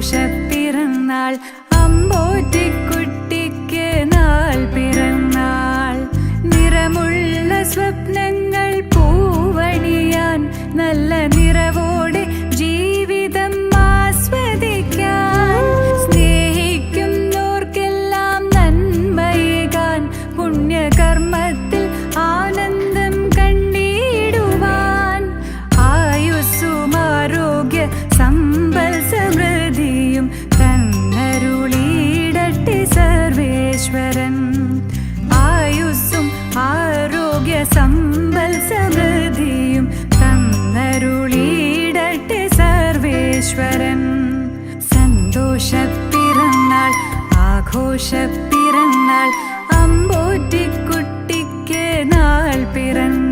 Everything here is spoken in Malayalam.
പിറന്നാൾ അമ്പോറ്റിക്കുട്ടിക്ക് നാൾ പിറന്നാൾ. നിറമുള്ള സ്വപ്നങ്ങൾ പൂവണിയാൻ നല്ല നിറവോടെ ജീവിതം ആസ്വദിക്കാൻ. സ്നേഹിക്കുന്നോർക്കെല്ലാം നന്മയേകാൻ പുണ്യകർമ്മത്തിൽ ആനന്ദം കണ്ടിടുവാൻ. ആയുസ്സും ആരോഗ്യ സമ്പൽ സമൃദ്ധിയും തന്നരുളിയിടട്ടെ സർവേശ്വരൻ. ആയുസ്സും ആരോഗ്യ സമ്പൽ സമൃദ്ധിയും തന്നരുളിയിടട്ടെ സർവേശ്വരൻ. സന്തോഷ പിറന്നാൾ ആഘോഷ പിറന്നാൾ അമ്പോറ്റിക്കുട്ടിക്ക് നാൾ പിറന്നാൾ.